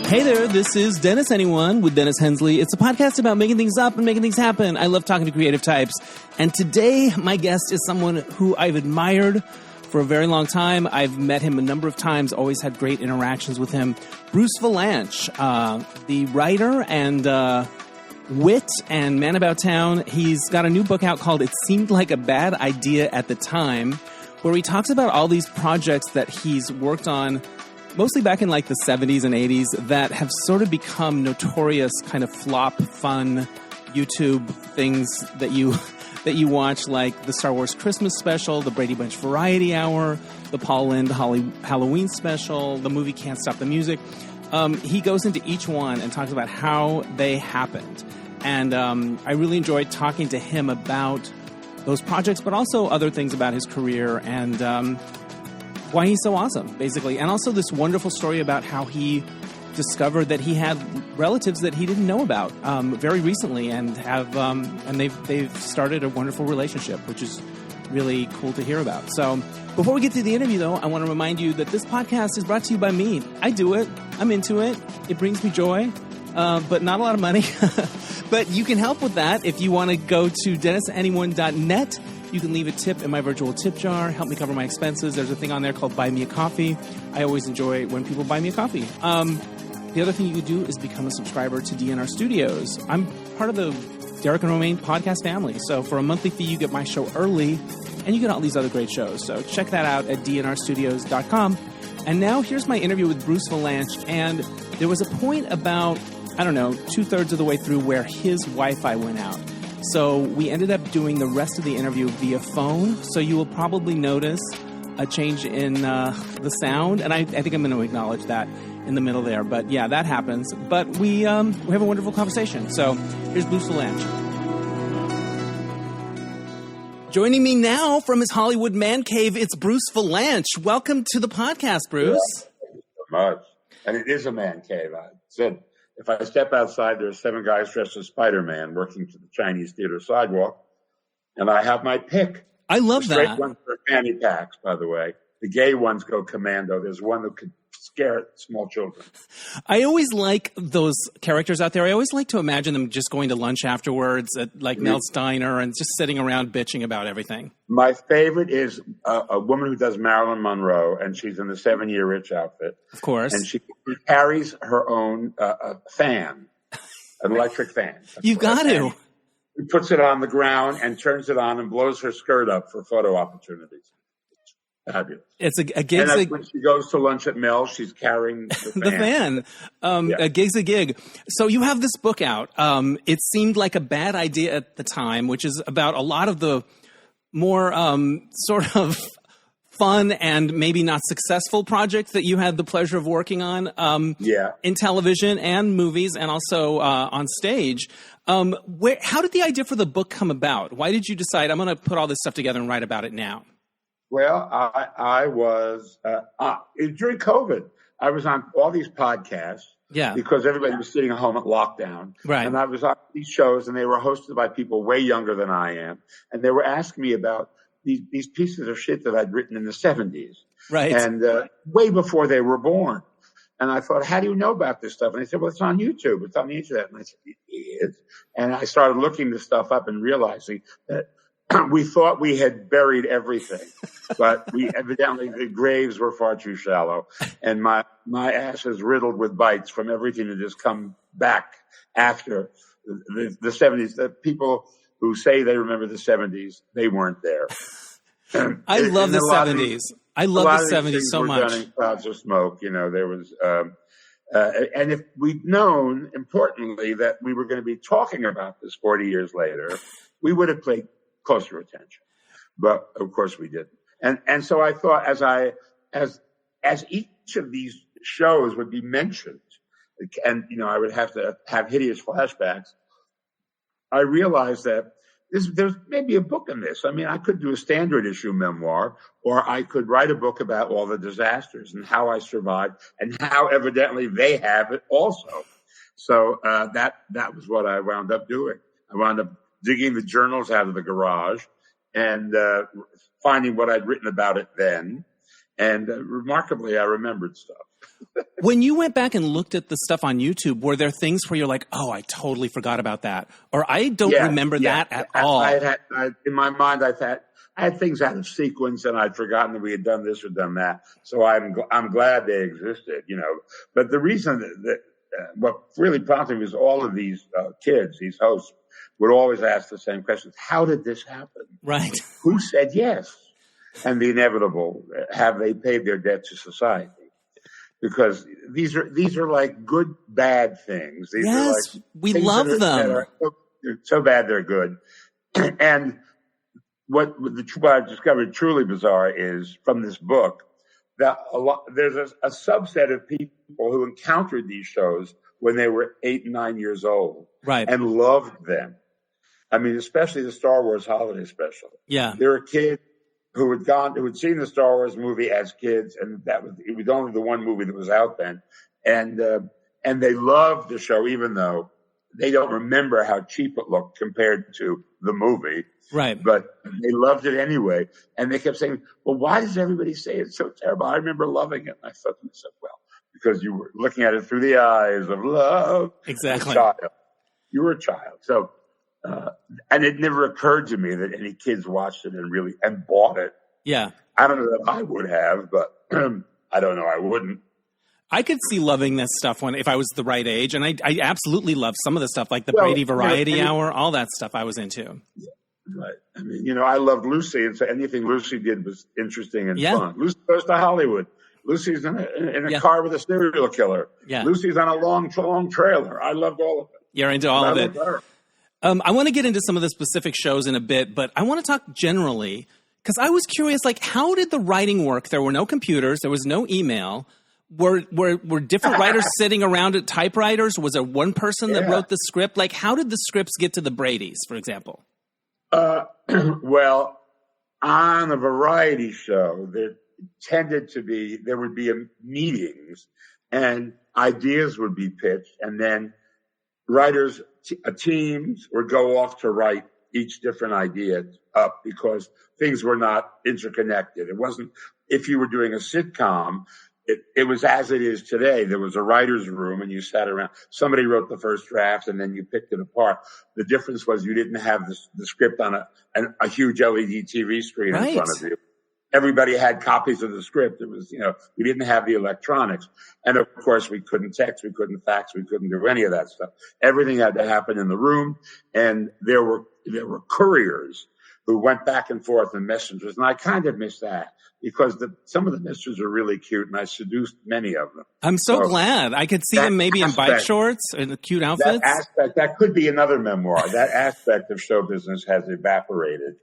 Hey there, this is Dennis Anyone with Dennis Hensley. It's a podcast about making things up and making things happen. I love talking to creative types. And today, my guest is someone who I've admired for a very long time. I've met him a number of times, always had great interactions with him. Bruce Villanch, the writer and wit and man about town. He's got a new book out called It Seemed Like a Bad Idea at the Time, where he talks about all these projects that he's worked on mostly back in like the 70s and 80s that have sort of become notorious kind of flop, fun YouTube things that you watch, like the Star Wars Christmas Special, the Brady Bunch Variety Hour, the Paul Lynde Halloween Special, the movie Can't Stop the Music. He goes into each one and talks about how they happened. And I really enjoyed talking to him about those projects, but also other things about his career and why he's so awesome, basically. And also this wonderful story about how he discovered that he had relatives that he didn't know about very recently and have and they've started a wonderful relationship, which is really cool to hear about. So before we get to the interview, though, I want to remind you that this podcast is brought to you by me. I do it. I'm into it. It brings me joy, but not a lot of money. But you can help with that if you want to go to DennisAnyone.net. You can leave a tip in my virtual tip jar, help me cover my expenses. There's a thing on there called Buy Me a Coffee. I always enjoy when people buy me a coffee. The other thing you can do is become a subscriber to DNR Studios. I'm part of the Derek and Romaine podcast family. So for a monthly fee, you get my show early, and you get all these other great shows. So check that out at dnrstudios.com. And now here's my interview with Bruce Villanch. And there was a point about, I don't know, 2/3 of the way through where his Wi-Fi went out. So we ended up doing the rest of the interview via phone. So you will probably notice a change in the sound. And I think I'm going to acknowledge that in the middle there. But yeah, that happens. But we have a wonderful conversation. So here's Bruce Villanch. Joining me now from his Hollywood man cave, it's Bruce Villanch. Welcome to the podcast, Bruce. Thank you so much. And it is a man cave. I said, if I step outside, there are 7 guys dressed as Spider-Man working to the Chinese theater sidewalk, and I have my pick. I love the straight that. ones are fanny packs, by the way. The gay ones go commando. There's one that could scare small children. I always like those characters out there. I always like to imagine them just going to lunch afterwards at like Mel's Diner and just sitting around bitching about everything. My favorite is a woman who does Marilyn Monroe, and she's in the 7-Year Itch outfit. Of course. And she carries her own fan, an electric fan. You've got to. She puts it on the ground and turns it on and blows her skirt up for photo opportunities. Fabulous. It's a gig. And when she goes to lunch at Mel, she's carrying the fan. A gig's a gig. So you have this book out. It seemed like a bad idea at the time, which is about a lot of the more sort of fun and maybe not successful projects that you had the pleasure of working on in television and movies and also on stage. How did the idea for the book come about? Why did you decide, I'm going to put all this stuff together and write about it now? Well, I was during COVID. I was on all these podcasts because everybody was sitting at home at lockdown. Right. And I was on these shows, and they were hosted by people way younger than I am. And they were asking me about these pieces of shit that I'd written in the 70s. Right. And way before they were born. And I thought, how do you know about this stuff? And they said, well, it's on YouTube. It's on the internet. And I said, it is. And I started looking this stuff up and realizing that we thought we had buried everything, but evidently the graves were far too shallow, and my ass is riddled with bites from everything that has come back after the 70s. The people who say they remember the 70s, they weren't there. I love the 70s. I love the 70s so much. Done in clouds of smoke, there was, and if we'd known, importantly, that we were going to be talking about this 40 years later, we would have played closer attention, but of course we didn't. And so I thought, as each of these shows would be mentioned, and I would have to have hideous flashbacks, I realized that there's maybe a book in this. I mean, I could do a standard issue memoir, or I could write a book about all the disasters and how I survived, and how evidently they have it also. So that was what I wound up doing. I wound up digging the journals out of the garage and finding what I'd written about it then. And remarkably, I remembered stuff. When you went back and looked at the stuff on YouTube, were there things where you're like, oh, I totally forgot about that, or I don't remember that at all? In my mind, I had things out of sequence, and I'd forgotten that we had done this or done that. So I'm glad they existed, But the reason that what really prompted me was all of these kids, these hosts, would always ask the same questions: how did this happen? Right. Who said yes? And the inevitable: have they paid their debt to society? Because these are like good, bad things. These are like we love them. They're so bad they're good. And what I discovered truly bizarre is from this book that there's a subset of people who encountered these shows when they were 8 and 9 years old, right, and loved them. I mean, especially the Star Wars Holiday Special. Yeah, there were kids who had seen the Star Wars movie as kids, and it was only the one movie that was out then, and they loved the show, even though they don't remember how cheap it looked compared to the movie. Right. But they loved it anyway, and they kept saying, "Well, why does everybody say it's so terrible? I remember loving it." And I thought to myself, "Well, because you were looking at it through the eyes of love." Exactly. You were a child, so. And it never occurred to me that any kids watched it and bought it. Yeah. I don't know that I would have, but I don't know. I wouldn't. I could see loving this stuff if I was the right age. And I absolutely love some of the stuff like the Brady Variety Hour, all that stuff I was into. Yeah, right. I mean, I loved Lucy, and so anything Lucy did was interesting and fun. Lucy goes to Hollywood. Lucy's in a car with a serial killer. Yeah. Lucy's on a long trailer. I loved all of it. You're into all of it. I want to get into some of the specific shows in a bit, but I want to talk generally because I was curious, like, how did the writing work? There were no computers. There was no email. Were different writers sitting around at typewriters? Was there one person that wrote the script? Like, how did the scripts get to the Bradys, for example? Well, on a variety show, there would be meetings and ideas would be pitched, and then writers, teams would go off to write each different idea up because things were not interconnected. It wasn't, if you were doing a sitcom, it was as it is today. There was a writer's room and you sat around. Somebody wrote the first draft and then you picked it apart. The difference was you didn't have the script on a huge LED TV screen in front of you. Everybody had copies of the script. It was, we didn't have the electronics. And of course, we couldn't text, we couldn't fax, we couldn't do any of that stuff. Everything had to happen in the room. And there were couriers who went back and forth and messengers. And I kind of miss that because some of the messengers are really cute and I seduced many of them. I'm so glad. I could see them maybe in bike shorts and cute outfits. That could be another memoir. That aspect of show business has evaporated.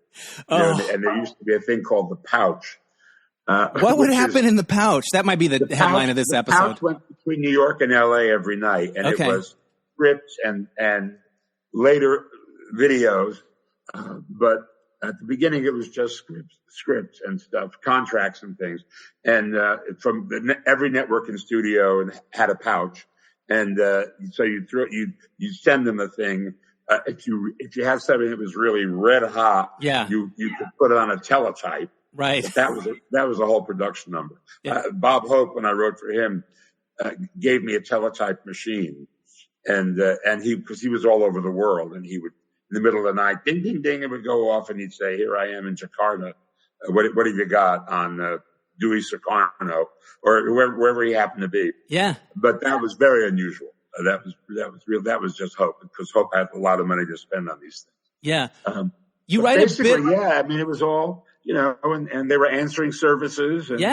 And there used to be a thing called the pouch. What would happen in the pouch? That might be the headline of this episode. The pouch went between New York and LA every night. And it was scripts and later videos. But at the beginning, it was just scripts and stuff, contracts and things. And from every network and studio and had a pouch. And so you'd send them a thing. If you have something that was really red hot, you could put it on a teletype. Right. But that was a whole production number. Yeah. Bob Hope, when I wrote for him, gave me a teletype machine, and because he was all over the world, and he would, in the middle of the night, ding ding ding, it would go off, and he'd say, "Here I am in Jakarta. What have you got on Dewey Sukarno or wherever he happened to be?" Yeah. But that was very unusual. That was real. That was just Hope, because Hope had a lot of money to spend on these things. Yeah. You write a bit. Yeah. I mean, it was all, and they were answering services. And,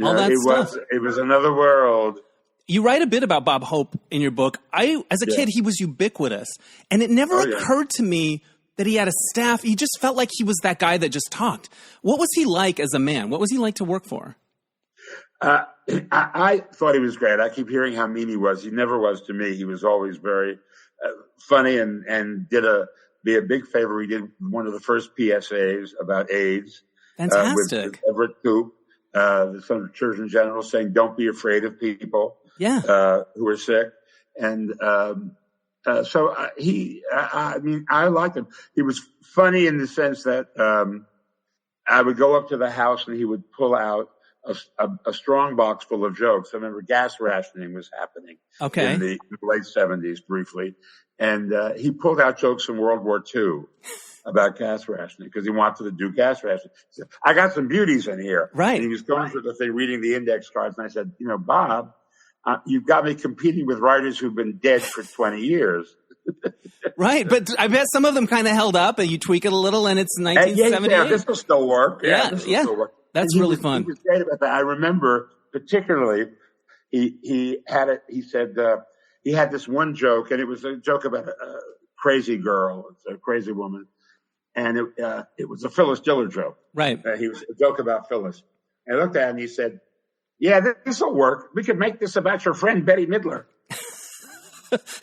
all that stuff. It was another world. You write a bit about Bob Hope in your book. As a kid, he was ubiquitous. And it never occurred to me that he had a staff. He just felt like he was that guy that just talked. What was he like as a man? What was he like to work for? I thought he was great. I keep hearing how mean he was. He never was to me. He was always very funny and be a big favor. He did one of the first PSAs about AIDS. Fantastic. With Everett Koop, the Surgeon General, saying, "Don't be afraid of people who are sick." And so I liked him. He was funny in the sense that I would go up to the house and he would pull out a strong box full of jokes. I remember gas rationing was happening in the late 70s briefly. And he pulled out jokes from World War II about gas rationing because he wanted to do gas rationing. He said, I got some beauties in here. Right. And he was going through the thing, reading the index cards. And I said, Bob, you've got me competing with writers who've been dead for 20 years. Right. But I bet some of them kind of held up and you tweak it a little and it's 1978. Yeah, this will still work. This will still work. That's really fun. He was great about that. I remember particularly he said he had this one joke, and it was a joke about a crazy girl, a crazy woman. And it was a Phyllis Diller joke. Right. He was a joke about Phyllis. And I looked at him and he said, yeah, this will work. We could make this about your friend Betty Midler.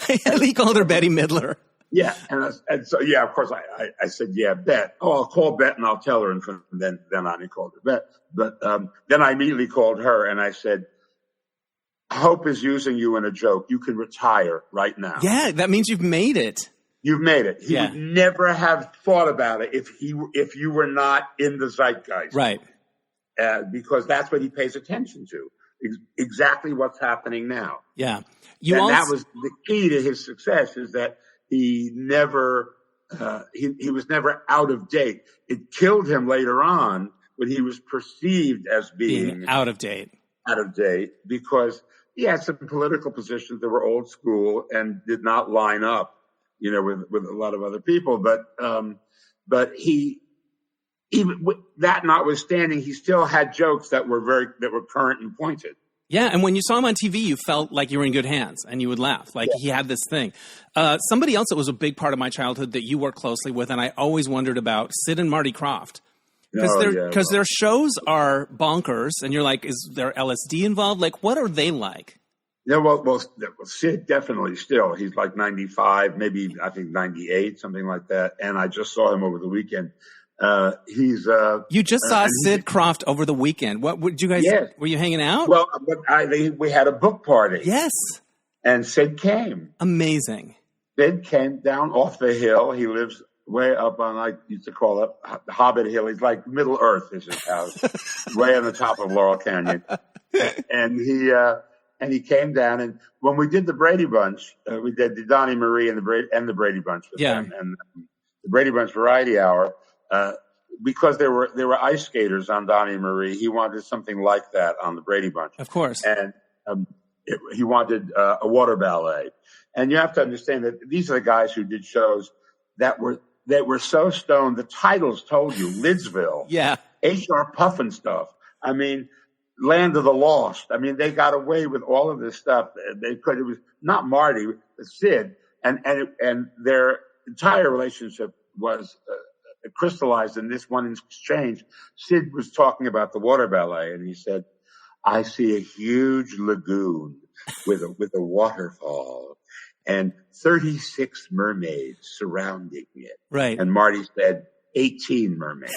He called her Betty Midler. Yeah. And so, of course, I said, yeah, Bet. Oh, I'll call Bet and I'll tell her. And then I called her Bet. But then I immediately called her and I said, Hope is using you in a joke. You can retire right now. Yeah, that means you've made it. You've made it. He would never have thought about it if you were not in the zeitgeist. Right. Because that's what he pays attention to. Exactly what's happening now. Yeah. That was the key to his success, is that he never, he was never out of date. It killed him later on when he was perceived as being out of date. Out of date, because he had some political positions that were old school and did not line up, with a lot of other people. But he, even with that notwithstanding, he still had jokes that were current and pointed. Yeah, and when you saw him on TV, you felt like you were in good hands, and you would laugh. Like he had this thing. Somebody else that was a big part of my childhood that you worked closely with, and I always wondered about, Sid and Marty Krofft. Because their shows are bonkers, and you're like, is there LSD involved? Like, what are they like? Yeah, well, Sid definitely still. He's like 95, maybe I think 98, something like that. And I just saw him over the weekend. You just saw Sid Krofft over the weekend. What would you guys? Yes. Were you hanging out? Well, we had a book party. Yes. And Sid came. Amazing. Sid came down off the hill. He lives way up on, I used to call it Hobbit Hill. He's like Middle Earth is his house, way on the top of Laurel Canyon. And he came down, and when we did the Brady Bunch, we did the Donny and Marie and the Brady Bunch with them, and the Brady Bunch Variety Hour. Because there were ice skaters on Donny and Marie, he wanted something like that on the Brady Bunch. Of course. And he wanted a water ballet. And you have to understand that these are the guys who did shows that were so stoned. The titles told you, Lidsville, H.R. Puffin stuff. I mean, Land of the Lost. I mean, they got away with all of this stuff. It was not Marty, Sid, and their entire relationship was crystallized in this one exchange. Sid was talking about the water ballet, and he said, I see a huge lagoon with a waterfall and 36 mermaids surrounding it. Right. And Marty said, 18 mermaids.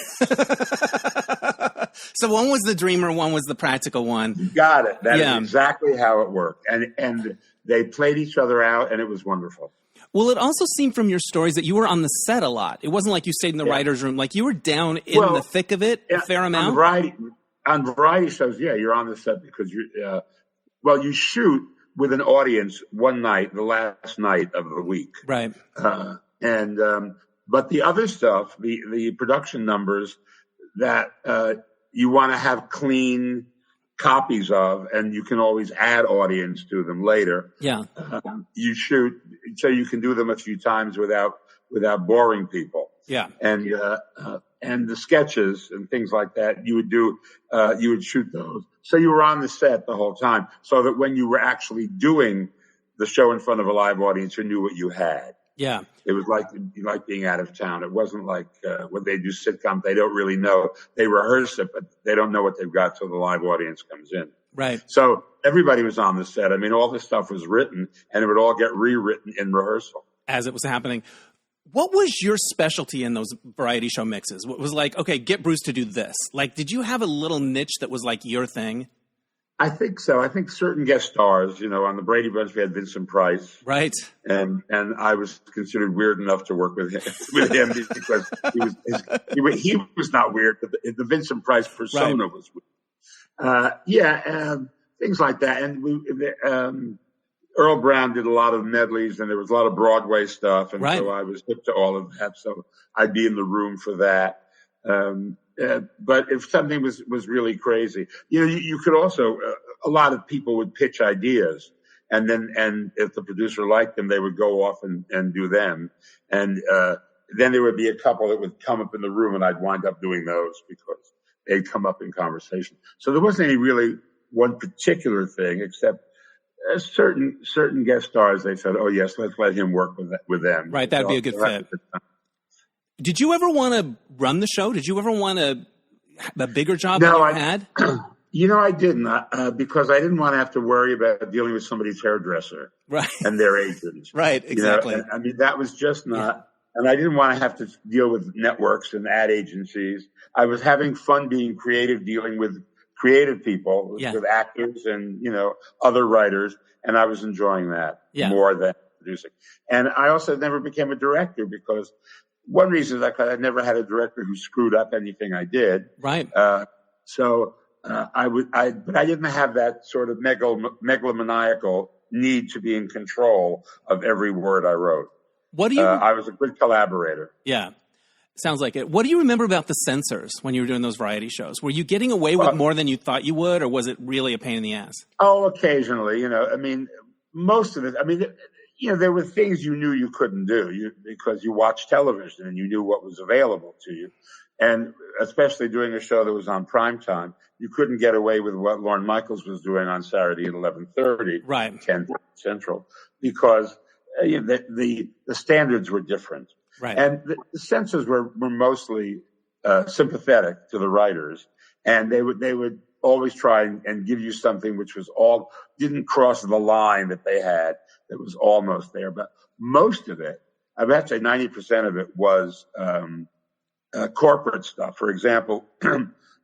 So one was the dreamer, one was the practical one. You got it. That is exactly how it worked. And they played each other out, and it was wonderful. Well, it also seemed from your stories that you were on the set a lot. It wasn't like you stayed in the writer's room. Like you were down in the thick of it a fair amount. On variety shows, you're on the set because you shoot with an audience one night, the last night of the week. Right. But the other stuff, the production numbers that you want to have clean copies of, and you can always add audience to them later. Yeah. You shoot so you can do them a few times without boring people. Yeah. And the sketches and things like that, you would shoot those. So you were on the set the whole time, so that when you were actually doing the show in front of a live audience, you knew what you had. Yeah. It was like being out of town. It wasn't like when they do sitcoms, they don't really know. They rehearse it, but they don't know what they've got till the live audience comes in. Right. So everybody was on the set. I mean, all this stuff was written, and it would all get rewritten in rehearsal. As it was happening. What was your specialty in those variety show mixes? What was like, okay, get Bruce to do this? Like, did you have a little niche that was like your thing? I think so. I think certain guest stars, on the Brady Bunch, we had Vincent Price. Right. And I was considered weird enough to work with him because he was not weird, but the Vincent Price persona was weird. Things like that. And Earl Brown did a lot of medleys, and there was a lot of Broadway stuff, and so I was hip to all of that. So I'd be in the room for that. But if something was really crazy, you could also a lot of people would pitch ideas, and if the producer liked them, they would go off and do them, and then there would be a couple that would come up in the room, and I'd wind up doing those because they'd come up in conversation. So there wasn't any really one particular thing, except certain guest stars. They said, "Oh yes, let's let him work with them." Right, that'd be a good fit. Did you ever want to run the show? Did you ever want a bigger job than you had? I didn't, because I didn't want to have to worry about dealing with somebody's hairdresser, and their agent. Right, exactly. I mean, that was just not. And I didn't want to have to deal with networks and ad agencies. I was having fun being creative, dealing with creative people, with actors and, other writers. And I was enjoying that more than producing. And I also never became a director because one reason is I never had a director who screwed up anything I did. Right. But I didn't have that sort of megalomaniacal need to be in control of every word I wrote. I was a good collaborator. Yeah. Sounds like it. What do you remember about the censors when you were doing those variety shows? Were you getting away with more than you thought you would, or was it really a pain in the ass? Oh, occasionally, most of it. There were things you knew you couldn't do because you watched television and you knew what was available to you. And especially doing a show that was on prime time, you couldn't get away with what Lorne Michaels was doing on Saturday at 11:30, 10 Central, because the standards were different. Right. And the censors were mostly sympathetic to the writers, and they would always try and give you something which was didn't cross the line that they had, that was almost there. But most of it, I would have to say 90% of it was corporate stuff. For example,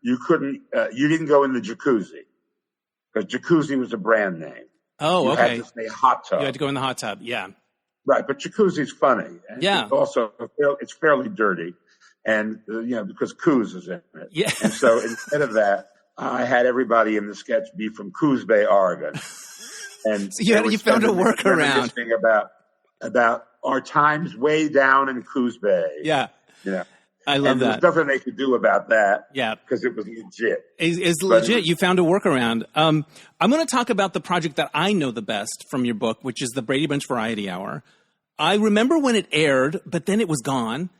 you didn't go in the jacuzzi because jacuzzi was a brand name. Oh, okay. You had to say hot tub. You had to go in the hot tub, yeah. Right, but jacuzzi's funny. And it's also, it's fairly dirty. And, because Coos is in it. Yeah. And so instead of that, I had everybody in the sketch be from Coos Bay, Oregon. And so you found a workaround. About our times way down in Coos Bay. Yeah. Yeah. I love that. There was nothing they could do about that. Yeah. Because it was legit. It's legit. You found a workaround. I'm going to talk about the project that I know the best from your book, which is the Brady Bunch Variety Hour. I remember when it aired, but then it was gone.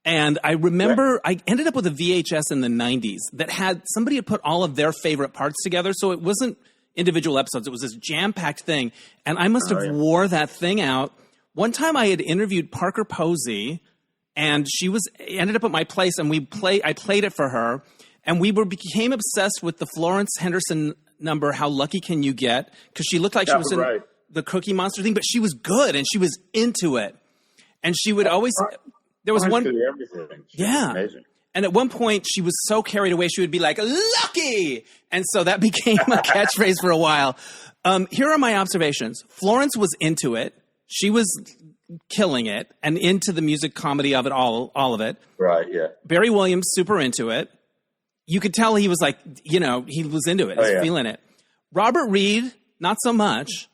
And I remember I ended up with a VHS in the 90s that somebody had put all of their favorite parts together. So it wasn't individual episodes. It was this jam-packed thing. And I must have wore that thing out. One time I had interviewed Parker Posey, and she ended up at my place, and I played it for her. And we became obsessed with the Florence Henderson number, How Lucky Can You Get? Because she looked like she was in the Cookie Monster thing, but she was good, and she was into it. And she would always... There was one... Amazing. And at one point, she was so carried away, she would be like, lucky! And so that became a catchphrase for a while. Here are my observations. Florence was into it. She was killing it and into the music comedy of it, all of it. Right, yeah. Barry Williams, super into it. You could tell he was like, he was into it. He was feeling it. Robert Reed, not so much.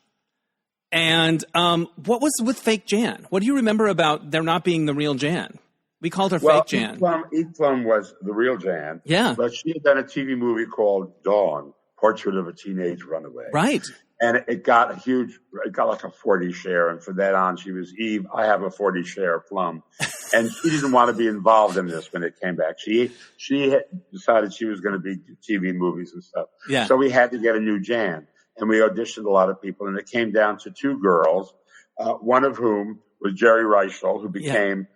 And what was with Fake Jan? What do you remember about there not being the real Jan? We called her Fake Jan. Eve Plum was the real Jan. Yeah. But she had done a TV movie called Dawn, Portrait of a Teenage Runaway. Right. And it got like a 40 share. And from that on, she was Eve. I have a 40 share Plum. And she didn't want to be involved in this when it came back. She had decided she was going to be TV movies and stuff. Yeah. So we had to get a new Jan. And we auditioned a lot of people. And it came down to two girls, one of whom was Jerry Reichel, who became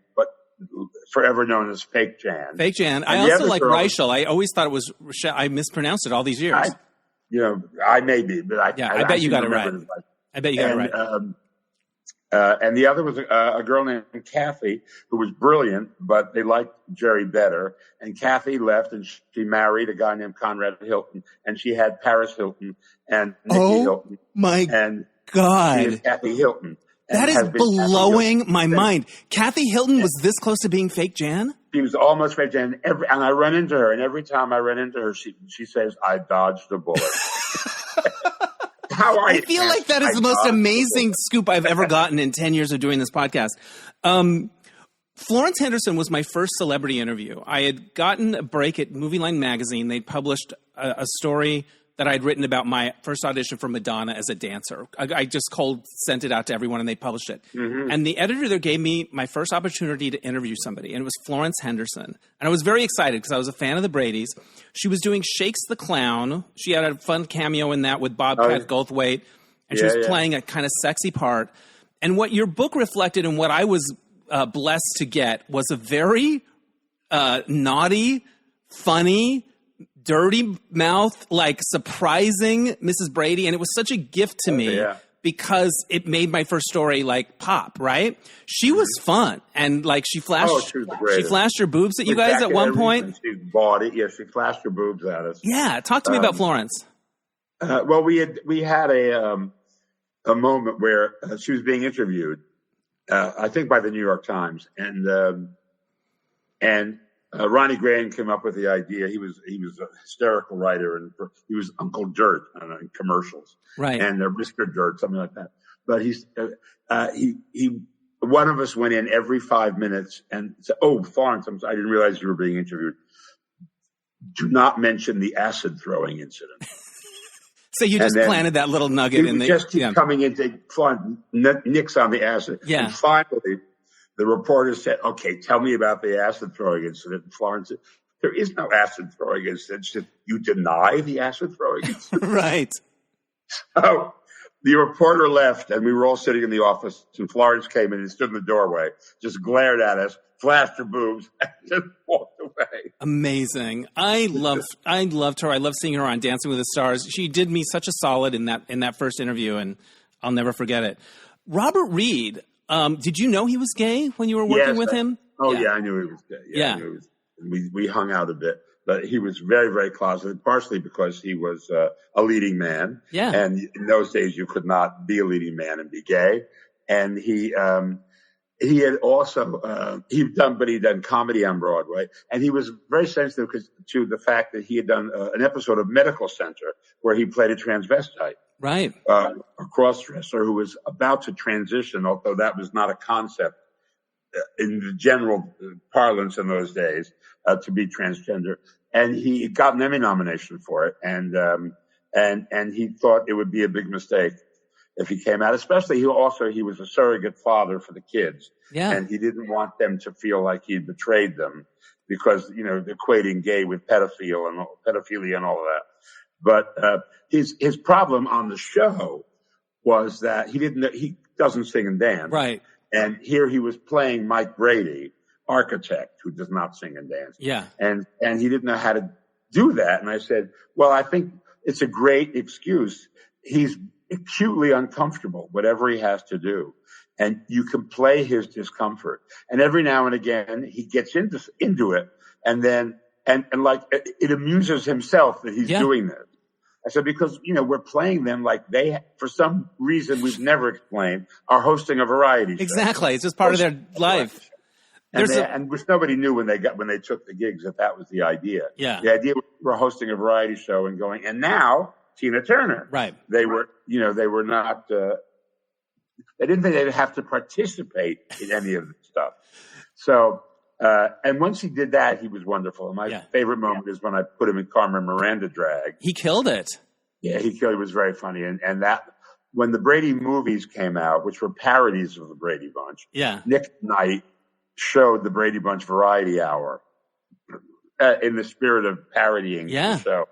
forever known as Fake Jan. Fake Jan. I also like Reichel. I always thought it was Rochelle. I mispronounced it all these years. I may be, but I bet you got it right. I bet you got it right. And the other was a girl named Kathy, who was brilliant, but they liked Jerry better. And Kathy left, and she married a guy named Conrad Hilton, and she had Paris Hilton and Nikki Hilton. My and God. She had Kathy Hilton. That is blowing my mind. Kathy Hilton was this close to being fake Jan? She was almost fake Jan. And I run into her, and every time I run into her, she says, "I dodged a bullet." I feel like that is the most amazing scoop I've ever gotten in 10 years of doing this podcast. Florence Henderson was my first celebrity interview. I had gotten a break at Movie Line magazine. They'd published a story that I'd written about my first audition for Madonna as a dancer. I just cold sent it out to everyone, and they published it. Mm-hmm. And the editor there gave me my first opportunity to interview somebody, and it was Florence Henderson. And I was very excited because I was a fan of the Bradys. She was doing Shakes the Clown. She had a fun cameo in that with Bobcat Goldthwait, and she was playing a kind of sexy part. And what your book reflected and what I was blessed to get was a very naughty, funny, dirty mouth, like surprising Mrs. Brady. And it was such a gift to me because it made my first story like pop, right? She was fun. And like she flashed her boobs at you guys at one point. She bought it. Yeah, she flashed her boobs at us. Yeah. Talk to me about Florence. Well, we had a moment where she was being interviewed, I think by the New York Times, and Ronnie Graham came up with the idea. He was a hysterical writer, and he was Uncle Dirt in commercials, right? And Mr. Dirt, something like that. But one of us went in every 5 minutes and said, "Oh, Florence, I didn't realize you were being interviewed. Do not mention the acid throwing incident." So you just planted that little nugget in the. Just keep coming into Florence, nicks on the acid. Yeah. And finally, the reporter said, "Okay, tell me about the acid throwing incident." And Florence said, "There is no acid throwing incident." She said, "You deny the acid throwing incident?" Right. So the reporter left, and we were all sitting in the office, and Florence came in and stood in the doorway, just glared at us, flashed her boobs, and just walked away. Amazing. I loved her. I loved seeing her on Dancing with the Stars. She did me such a solid in that first interview, and I'll never forget it. Robert Reed. Did you know he was gay when you were working with him? Yeah, I knew he was gay. Yeah. I knew we hung out a bit, but he was very, very closeted, partially because he was a leading man. Yeah. And in those days, you could not be a leading man and be gay. And he had also, he'd done comedy on Broadway. And he was very sensitive to the fact that he had done an episode of Medical Center where he played a transvestite. Right. A cross-dresser who was about to transition, although that was not a concept in the general parlance in those days, to be transgender. And he got an Emmy nomination for it. And he thought it would be a big mistake if he came out, especially he was a surrogate father for the kids. Yeah. And he didn't want them to feel like he betrayed them because, equating gay with pedophilia and all of that. But his problem on the show was that he doesn't sing and dance. Right. And here he was playing Mike Brady, architect, who does not sing and dance. Yeah. And he didn't know how to do that. And I said, well, I think it's a great excuse. He's acutely uncomfortable, whatever he has to do. And you can play his discomfort. And every now and again, he gets into it. And then, and like, it amuses himself that he's doing this. I said, because, we're playing them like they, for some reason we've never explained, are hosting a variety show. Exactly. It's just part of their life. And which nobody knew when they took the gigs that was the idea. Yeah. The idea was we're hosting a variety show and going, and now Tina Turner. Right. They were not, they didn't think they'd have to participate in any of the stuff. So, and once he did that, he was wonderful. And my favorite moment is when I put him in Carmen Miranda drag. He killed it. Yeah, he killed it. It was very funny. And that, when the Brady movies came out, which were parodies of the Brady Bunch, Nick Knight showed the Brady Bunch Variety Hour in the spirit of parodying the show.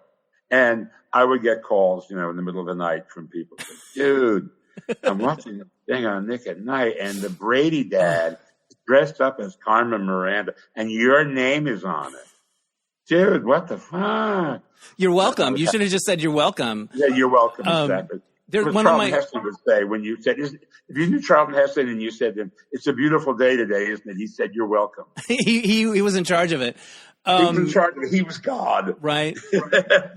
And I would get calls, in the middle of the night from people. Dude, I'm watching the thing on Nick at Night, and the Brady dad dressed up as Carmen Miranda, and your name is on it. Dude, what the fuck? You're welcome. You should have just said you're welcome. Yeah, you're welcome. Exactly. Charlton Heston would say when you said, if you knew Charlton Heston and you said to him, "It's a beautiful day today, isn't it?" He said, "You're welcome." he was in charge of it. He was in charge. He was God. Right.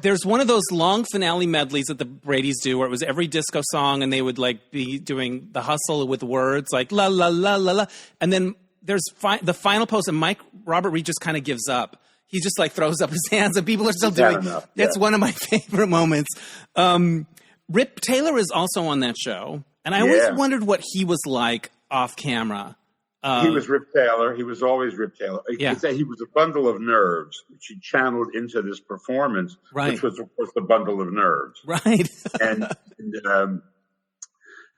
There's one of those long finale medleys that the Bradys do where it was every disco song and they would like be doing the hustle with words like la, la, la, la, la. And then there's the final post and Robert Reed just kind of gives up. He just like throws up his hands and people are still doing it. It's one of my favorite moments. Rip Taylor is also on that show. And I always wondered what he was like off camera. He was Rip Taylor. He was always Rip Taylor. You could say he was a bundle of nerves, which he channeled into this performance, which was, of course, the bundle of nerves. Right.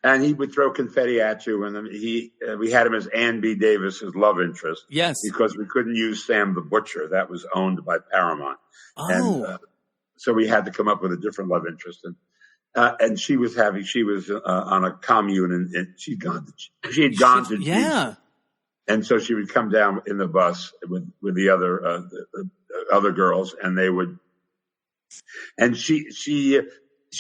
And he would throw confetti at you. And we had him as Ann B. Davis's love interest. Yes. Because we couldn't use Sam the Butcher. That was owned by Paramount. Oh. And so we had to come up with a different love interest. And she was on a commune and she had gone to yeah. And so she would come down in the bus with the other girls, and they would, and she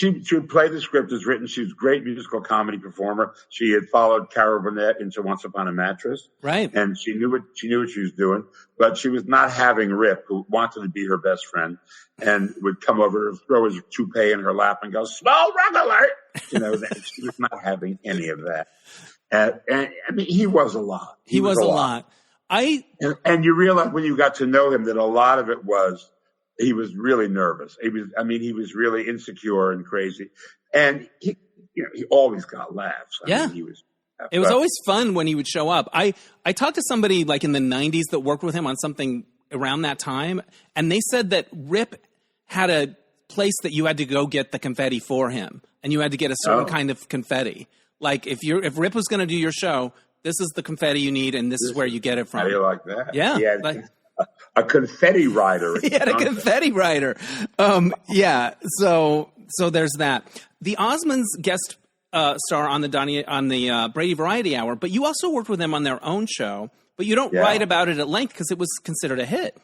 would play the script as written. She was a great musical comedy performer. She had followed Carol Burnett into Once Upon a Mattress, right? And she knew what she was doing, but she was not having Rip, who wanted to be her best friend, and would come over, throw his toupee in her lap, and go, "Small rug alert!" She was not having any of that. And I mean, he was a lot. He was a lot. And you realize when you got to know him that a lot of it was he was really nervous. He was really insecure and crazy. And he always got laughs. I mean, it was always fun when he would show up. I talked to somebody like in the 90s that worked with him on something around that time, and they said that Rip had a place that you had to go get the confetti for him, and you had to get a certain kind of confetti. Like if Rip was going to do your show, this is the confetti you need, and this is where you get it from. How do you like that? Yeah, he had a confetti rider. He had a confetti rider. So there's that. The Osmonds guest star on the Brady Variety Hour, but you also worked with them on their own show. But you don't write about it at length because it was considered a hit.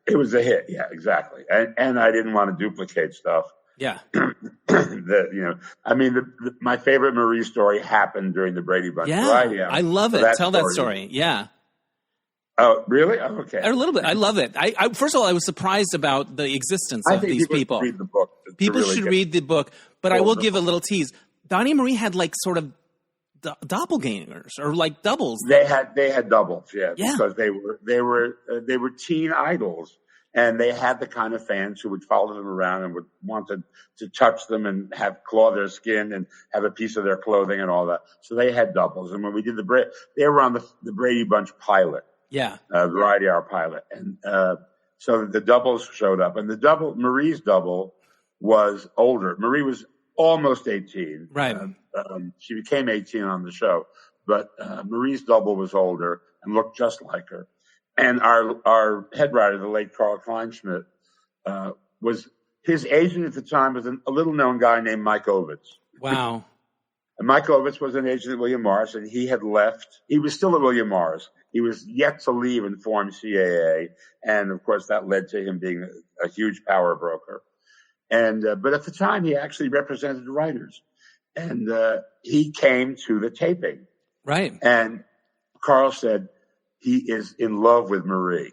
It was a hit, yeah, exactly. And I didn't want to duplicate stuff. Yeah. My favorite Marie story happened during the Brady Bunch Variety Hour. I love it. Tell that story. Yeah. Oh, really? Oh, okay. A little bit. I love it. I first of all, I was surprised about the existence of these people. Should read the book. People should read the book, but I will give a little tease. Donny and Marie had like sort of doppelgangers or like doubles. They had doubles, because they were teen idols. And they had the kind of fans who would follow them around and would want to touch them and claw their skin and have a piece of their clothing and all that. So they had doubles. And when we did they were on the Brady Bunch pilot. Yeah. Variety Hour pilot. And, so the doubles showed up, and Marie's double was older. Marie was almost 18. Right. She became 18 on the show, but, Marie's double was older and looked just like her. And our head writer, the late Carl Kleinschmidt, was his agent at the time was a little known guy named Mike Ovitz. Wow. And Mike Ovitz was an agent at William Morris, and he had left. He was still at William Morris. He was yet to leave and form CAA. And of course that led to him being a huge power broker. And, but at the time he actually represented the writers, and, he came to the taping. Right. And Carl said, he is in love with Marie.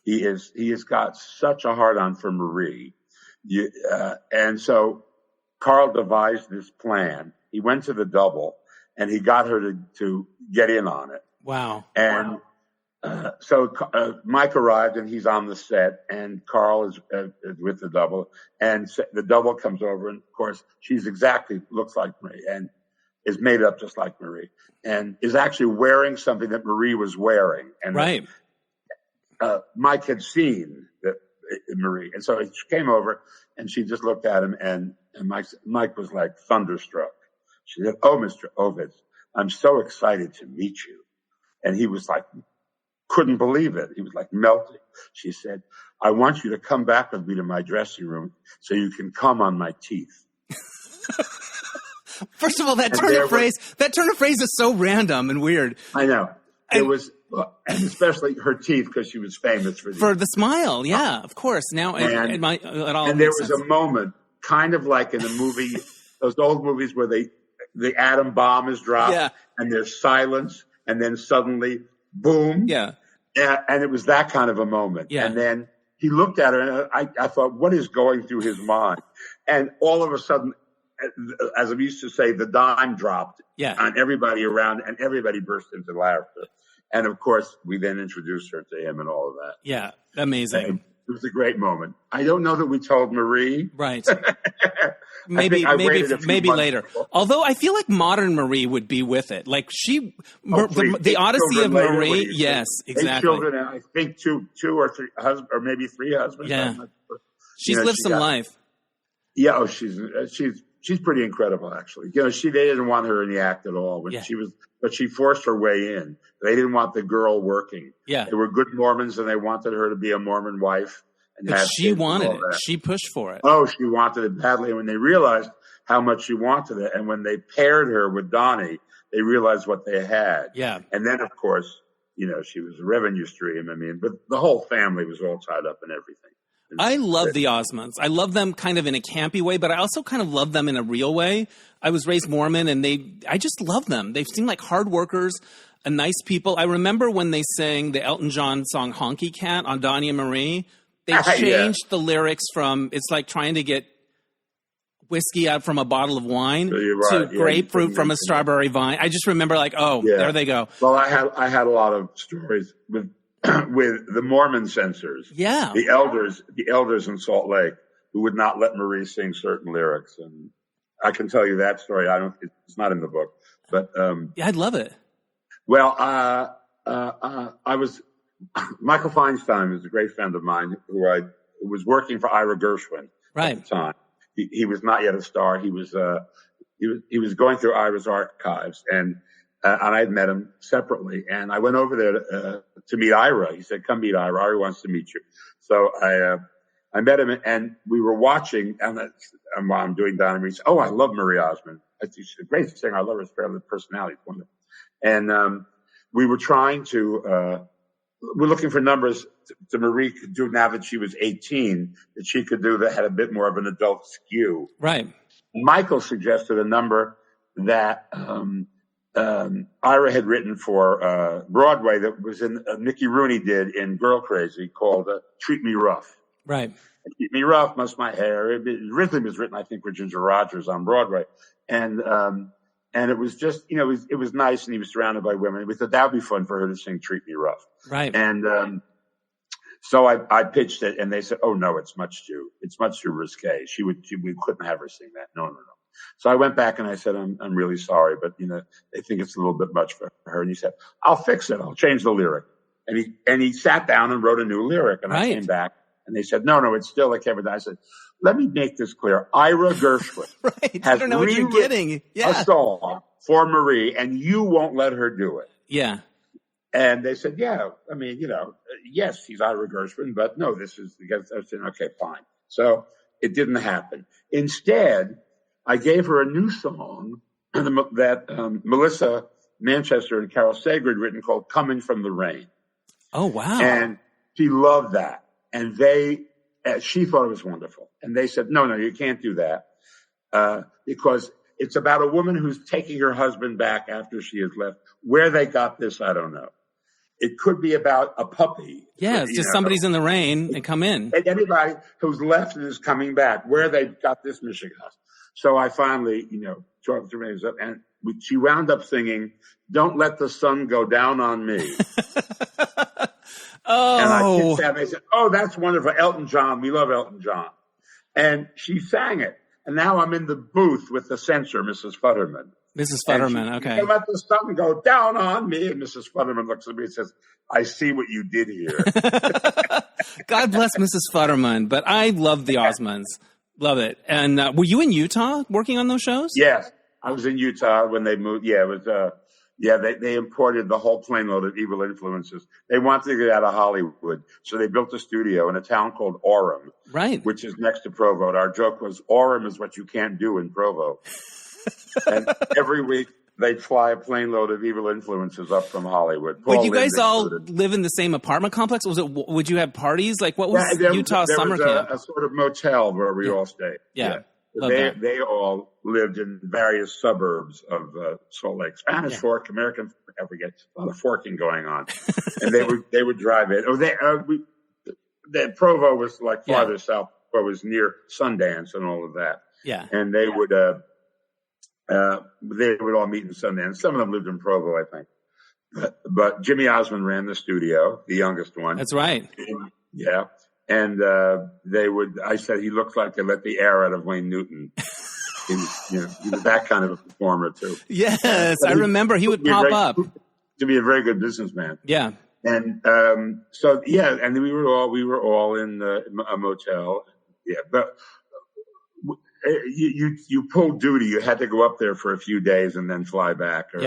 He has got such a hard-on for Marie. And so Carl devised this plan. He went to the double, and he got her to get in on it. Wow. And so Mike arrived, and he's on the set, and Carl is with the double. And the double comes over, and, of course, looks like Marie, and is made up just like Marie, and is actually wearing something that Marie was wearing. And right. Mike had seen Marie, and so she came over, and she just looked at him, and Mike was like thunderstruck. She said, "Oh, Mr. Ovitz, I'm so excited to meet you." And he was like, couldn't believe it. He was like melting. She said, "I want you to come back with me to my dressing room so you can come on my teeth." First of all, that turn of phrase is so random and weird. I know. It was, and especially her teeth, because she was famous for the smile. Yeah, of course. Now, and there was a moment, kind of like in a movie, those old movies where the atom bomb is dropped, and there's silence, and then suddenly, boom. Yeah. And it was that kind of a moment. Yeah. And then he looked at her, and I thought, what is going through his mind? And all of a sudden, as I used to say, the dime dropped on everybody around, and everybody burst into laughter. And of course, we then introduced her to him and all of that. Yeah, amazing. And it was a great moment. I don't know that we told Marie. Right. maybe later. Although I feel like modern Marie would be with it. Like the Odyssey of Marie. Yes, exactly. 8 children, and I think two or three husbands, or maybe 3 husbands. Yeah. She's lived some life. Yeah. Oh, she's pretty incredible, actually. They didn't want her in the act at all but she forced her way in. They didn't want the girl working. Yeah. They were good Mormons, and they wanted her to be a Mormon wife. But she wanted it. She pushed for it. Oh, she wanted it badly. And when they realized how much she wanted it, and when they paired her with Donny, they realized what they had. Yeah. And then, of course, she was a revenue stream. I mean, but the whole family was all tied up in everything. I love the Osmonds. I love them kind of in a campy way, but I also kind of love them in a real way. I was raised Mormon, and I just love them. They seem like hard workers, nice people. I remember when they sang the Elton John song Honky Cat on Donny and Marie. They changed the lyrics from it's like trying to get whiskey out from a bottle of wine to grapefruit from a strawberry vine. I just remember there they go. Well, I had a lot of stories with the Mormon censors. Yeah. The elders in Salt Lake who would not let Marie sing certain lyrics. And I can tell you that story. It's not in the book, but I'd love it. Well, I was Michael Feinstein was a great friend of mine who was working for Ira Gershwin at the time. He was not yet a star. He was going through Ira's archives, and I had met him separately. And I went over there to meet Ira. He said, "Come meet Ira. Ira wants to meet you." So I met him, and we were watching. And while I'm doing Donny and Marie, "Oh, I love Marie Osmond. She's a great singer. I love her personality. It's wonderful." And we were trying to. We're looking for numbers to Marie could do now that she was 18, that she could do that had a bit more of an adult skew. Right. Michael suggested a number that Ira had written for Broadway that was in Mickey Rooney did in Girl Crazy called "Treat Me Rough." Right. "Treat me rough, muss my hair." It originally was written, I think, for Ginger Rogers on Broadway, and it was just, it was nice, and he was surrounded by women. We thought that would be fun for her to sing "Treat Me Rough." Right. And so I pitched it, and they said, "Oh no, it's much too risque. We couldn't have her sing that. No." So I went back and I said, "I'm really sorry, but they think it's a little bit much for her." And he said, "I'll fix it. I'll change the lyric." And he sat down and wrote a new lyric. And I came back, and they said, "No, it's still like everything." I said, "Let me make this clear. Ira Gershwin I don't know what you're getting. A song for Marie, and you won't let her do it." Yeah. And they said, "Yeah, I mean, yes, he's Ira Gershwin, but no, this is." I said, "Okay, fine." So it didn't happen. Instead, I gave her a new song that Melissa Manchester and Carol Sager had written called "Coming from the Rain." Oh, wow. And she loved that. And she thought it was wonderful. And they said, no, you can't do that. Because it's about a woman who's taking her husband back after she has left. Where they got this, I don't know. It could be about a puppy. Yeah, it's just somebody's in the rain and come in. And anybody who's left and is coming back, where they got this Michigan house. So I finally, talked to her and she wound up singing, "Don't Let the Sun Go Down on Me." Oh. And I pitched that, and they said, "Oh, that's wonderful. Elton John. We love Elton John." And she sang it. And now I'm in the booth with the censor, Mrs. Futterman. Mrs. Futterman, okay. "Don't let the sun go down on me." And Mrs. Futterman looks at me and says, "I see what you did here." God bless Mrs. Futterman. But I love the Osmonds. Love it. And were you in Utah working on those shows? Yes. I was in Utah when they moved. Yeah, it was... they imported the whole plane load of evil influences. They wanted to get out of Hollywood, so they built a studio in a town called Orem, right, which is next to Provo. And our joke was, Orem is what you can't do in Provo. And every week they'd fly a plane load of evil influences up from Hollywood. Would you guys all live in the same apartment complex? Would you have parties? Like, what was Utah summer camp? There was a sort of motel where we all stayed. Yeah. Love that. They all lived in various suburbs of Salt Lake. Spanish Fork, American Fork, I forget. A lot of forking going on. And they would drive in. Provo was like farther south, but was near Sundance and all of that. Yeah. And they would all meet in Sundance. Some of them lived in Provo, I think. But Jimmy Osmond ran the studio, the youngest one. That's right. Yeah. And I said he looked like they let the air out of Wayne Newton. He was that kind of a performer too. Yes, I remember he would pop up. To be a very good businessman. Yeah. And and we were all in a motel. Yeah, but you pulled duty. You had to go up there for a few days and then fly back. Or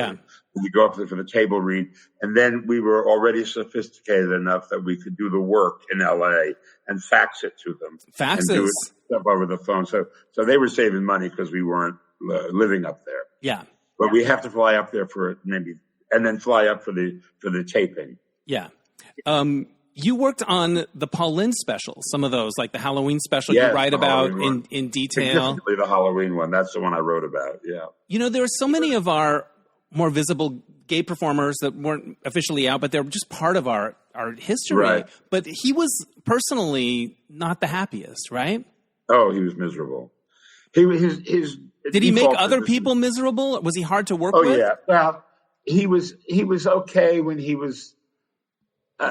you go up there for the table read, and then we were already sophisticated enough that we could do the work in L.A. and fax it to them. Faxes. And do stuff over the phone. So they were saving money because we weren't living up there. Yeah. But we have to fly up there for maybe, and then fly up for the taping. Yeah. You worked on the Paul Lynde Special, some of those, like the Halloween Special you write about in detail. Significantly the Halloween one. That's the one I wrote about, yeah. There are so many of our more visible gay performers that weren't officially out, but they're just part of our history. Right. But he was personally not the happiest, right? Oh, he was miserable. Did he make other people miserable? Was he hard to work with? Oh, yeah. Well, he was okay when he was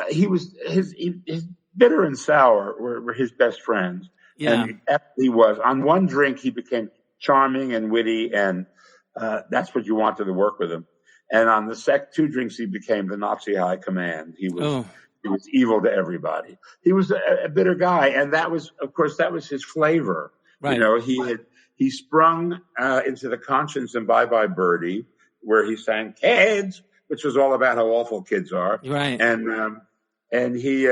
his bitter and sour were his best friends. Yeah. And he was. On one drink, he became charming and witty, and that's what you wanted to work with him. And on the two drinks, he became the Nazi high command. He was evil to everybody. He was a bitter guy, and that was his flavor. Right. He sprung into the Conscience and Bye Bye Birdie, where he sang "Kids," which was all about how awful kids are. Right. And he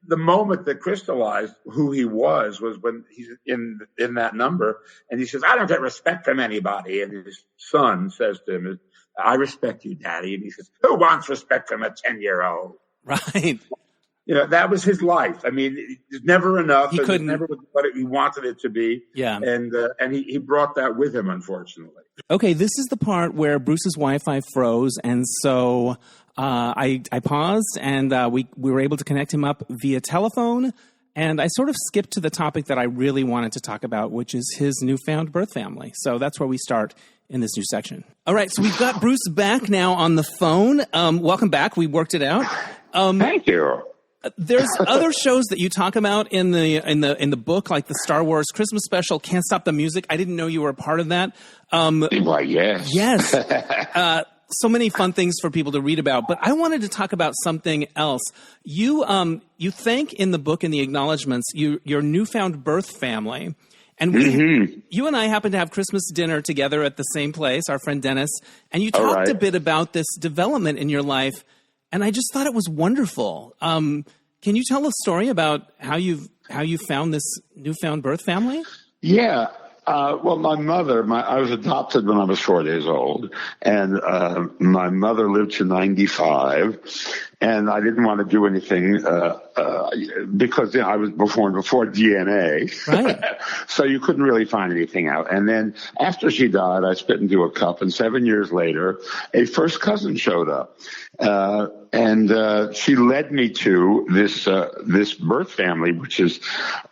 the moment that crystallized who he was when he's in that number, and he says, "I don't get respect from anybody," and his son says to him, "I respect you, Daddy," and he says, "Who wants respect from a 10-year-old?" Right. That was his life. I mean, it's never enough. He couldn't. Never what he wanted it to be. Yeah. And he brought that with him, unfortunately. Okay, this is the part where Bruce's Wi-Fi froze, and so I paused, and we were able to connect him up via telephone, and I sort of skipped to the topic that I really wanted to talk about, which is his newfound birth family. So that's where we start in this new section. All right, so we've got Bruce back now on the phone. Welcome back. We worked it out. Thank you. There's other shows that you talk about in the book, like the Star Wars Christmas special, Can't Stop the Music. I didn't know you were a part of that. Why, yes. Yes. So many fun things for people to read about. But I wanted to talk about something else. You thank in the book in the acknowledgments your newfound birth family. And you and I happened to have Christmas dinner together at the same place, our friend Dennis. And you talked a bit about this development in your life. And I just thought it was wonderful. Can you tell a story about how you found this newfound birth family? Yeah. Well, my mother, I was adopted when I was 4 days old, and my mother lived to 95, and I didn't want to do anything because I was born before DNA, right? So you couldn't really find anything out. And then after she died, I spit into a cup, and 7 years later, a first cousin showed up. And she led me to this birth family, which is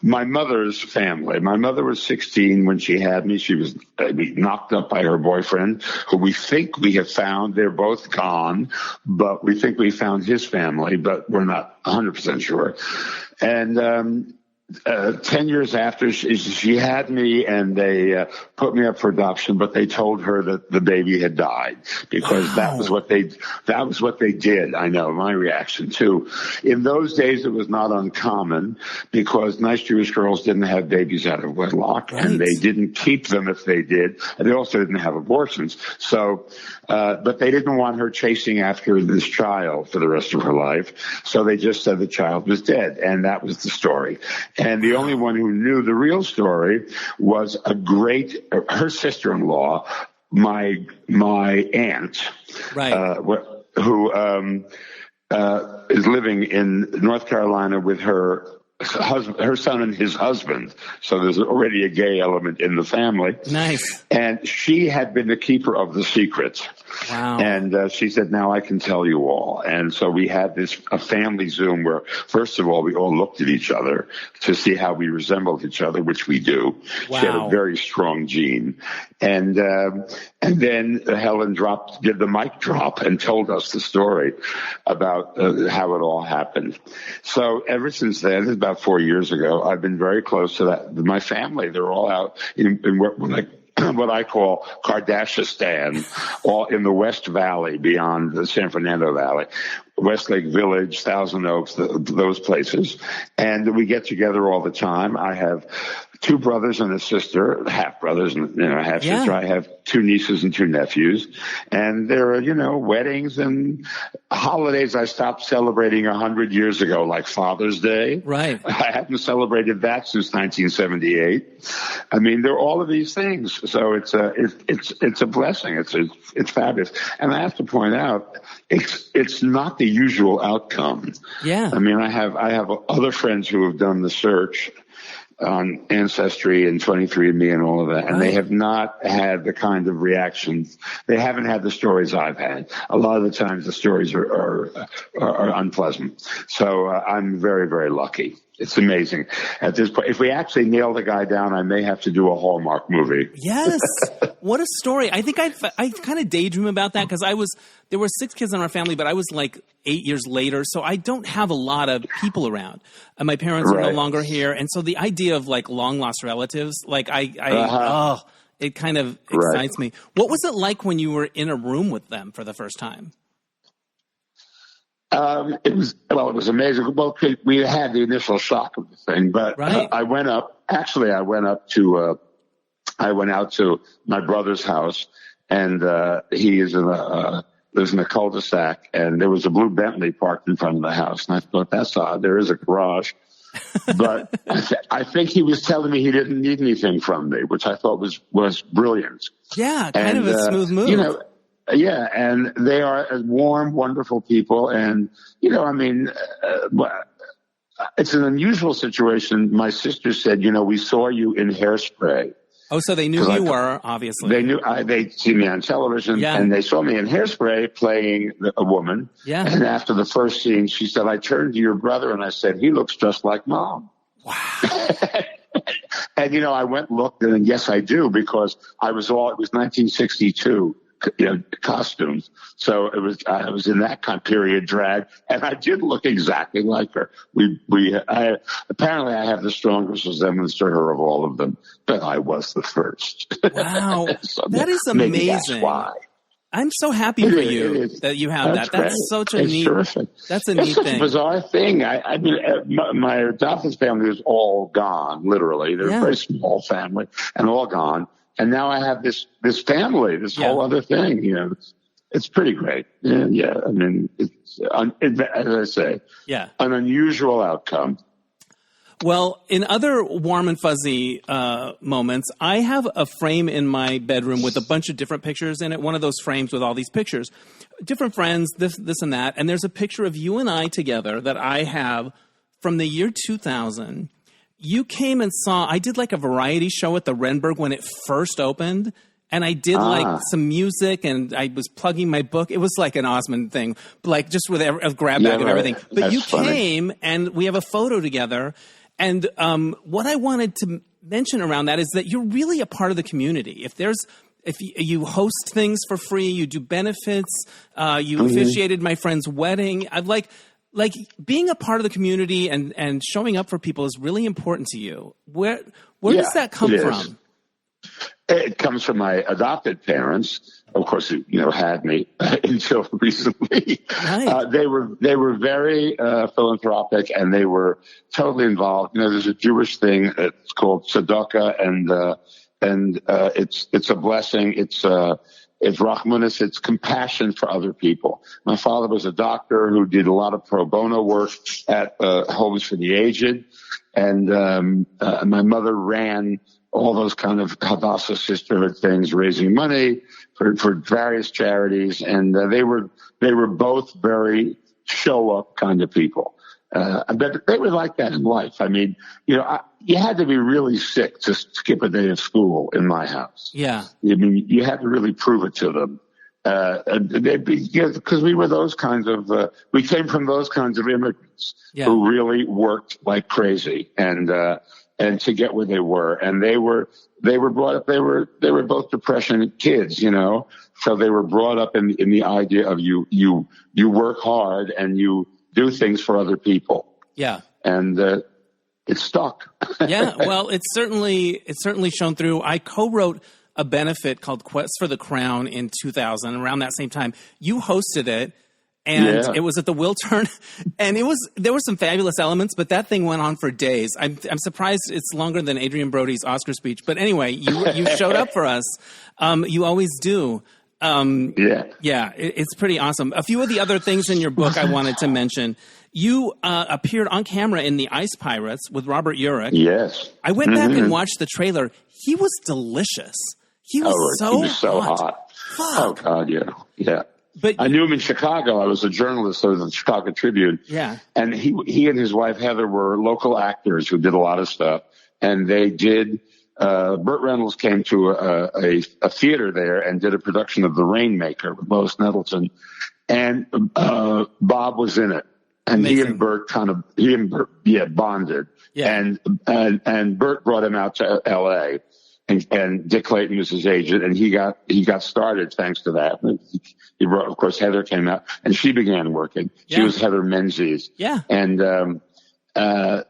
my mother's family. My mother was 16 when she had me. She was knocked up by her boyfriend, who we think we have found. They're both gone, but we think we found his family, but we're not 100% sure. And 10 years after she had me, and they put me up for adoption, but they told her that the baby had died because that was what they did. I know my reaction too. In those days, it was not uncommon because nice Jewish girls didn't have babies out of wedlock, and they didn't keep them if they did, and they also didn't have abortions. So, but they didn't want her chasing after this child for the rest of her life, so they just said the child was dead, and that was the story. And the only one who knew the real story was her sister-in-law, my aunt, who is living in North Carolina with her her son and his husband. So there's already a gay element in the family. Nice. And she had been the keeper of the secret. Wow. And she said, now I can tell you all. And so we had a family Zoom where, first of all, we all looked at each other to see how we resembled each other, which we do. Wow. She had a very strong gene. And then Helen did the mic drop and told us the story about how it all happened. So ever since then, about 4 years ago, I've been very close to that. My family, they're all out in what I call Kardashian, all in the West Valley beyond the San Fernando Valley, Westlake Village, Thousand Oaks, those places. And we get together all the time. I have 2 brothers and a sister, half brothers and half sister. Yeah. I have 2 nieces and 2 nephews. And there are, weddings and holidays I stopped celebrating 100 years ago, like Father's Day. Right. I haven't celebrated that since 1978. I mean, there are all of these things. So it's a blessing. It's fabulous. And I have to point out, it's not the usual outcome. Yeah. I mean, I have other friends who have done the search on Ancestry and 23andMe and all of that, and they have not had the kind of reactions. They haven't had the stories I've had. A lot of the times the stories are unpleasant. So I'm very, very lucky. It's amazing. At this point, if we actually nail the guy down, I may have to do a Hallmark movie. Yes. What a story. I think I kind of daydream about that because there were 6 kids in our family, but I was like 8 years later. So I don't have a lot of people around. And my parents are no longer here. And so the idea of like long lost relatives, like it kind of excites me. What was it like when you were in a room with them for the first time? It was amazing. Well, we had the initial shock of the thing, but I went out to my brother's house, and he lives in a cul-de-sac, and there was a blue Bentley parked in front of the house, and I thought, that's odd. There is a garage. But I think he was telling me he didn't need anything from me, which I thought was brilliant. Yeah, kind of a smooth move. Yeah, and they are warm, wonderful people. And, it's an unusual situation. My sister said, we saw you in Hairspray. Oh, so they knew you were, obviously. They knew, they'd seen me on television, and they saw me in Hairspray playing a woman. Yeah. And after the first scene, she said, I turned to your brother and I said, he looks just like Mom. Wow. And, I went and looked, and yes, I do, because it was 1962. Costumes. So I was in that kind of period drag, and I did look exactly like her. Apparently I have the strongest resemblance to her of all of them, but I was the first. Wow. So that is amazing. That's why. I'm so happy for you that you have that. That's such a neat, terrific. That's a neat such thing. A bizarre thing. I mean, my adopted family was all gone, literally. They're a very small family and all gone. And now I have this family, this whole other thing. It's pretty great. Yeah. I mean, it's as I say, an unusual outcome. Well, in other warm and fuzzy moments, I have a frame in my bedroom with a bunch of different pictures in it. One of those frames with all these pictures, different friends, this and that. And there's a picture of you and I together that I have from the year 2000. You came and I did like a variety show at the Renberg when it first opened, and I did like some music, and I was plugging my book. It was like an Osmond thing, like just with a grab bag and everything. But that's you came, and we have a photo together. And what I wanted to mention around that is that you're really a part of the community. If you host things for free, you do benefits, you officiated my friend's wedding. I've like being a part of the community and showing up for people is really important to you. Where does that come from? It comes from my adopted parents, of course, who had me until recently. Right. They were very philanthropic, and they were totally involved. There's a Jewish thing that's called tzedakah, and it's a blessing. It's Rachmanis, it's compassion for other people. My father was a doctor who did a lot of pro bono work at homes for the aged, and my mother ran all those kind of Hadassah sisterhood things, raising money for various charities, and they were both very show up kind of people. But they were like that in life. I mean, you had to be really sick to skip a day of school in my house. Yeah. I mean, you had to really prove it to them. Because we were those kinds of, we came from those kinds of immigrants who really worked like crazy and to get where they were. And they were brought up, they were both Depression kids, so they were brought up in the idea of you work hard and you do things for other people. Yeah. And, it stuck. Yeah. Well, it's certainly shown through. I co-wrote a benefit called Quest for the Crown in 2000, around that same time. You hosted it, and it was at the Wiltern, and there were some fabulous elements, but that thing went on for days. I'm surprised it's longer than Adrian Brody's Oscar speech. But anyway, you showed up for us. You always do. It's pretty awesome. A few of the other things in your book I wanted to mention. You appeared on camera in The Ice Pirates with Robert Urich. Yes. I went back and watched the trailer. He was delicious. He was so hot. Fuck. Oh, God, yeah. But I knew him in Chicago. I was a journalist of the Chicago Tribune. Yeah. And he and his wife, Heather, were local actors who did a lot of stuff. And they did Burt Reynolds came to a theater there and did a production of The Rainmaker with Lois Nettleton. And Bob was in it. And Amazing. he and Burt bonded. Yeah. And Burt brought him out to L.A. And Dick Clayton was his agent, and he got started thanks to that. He brought, of course, Heather came out, and she began working. Yeah. She was Heather Menzies. Yeah. And so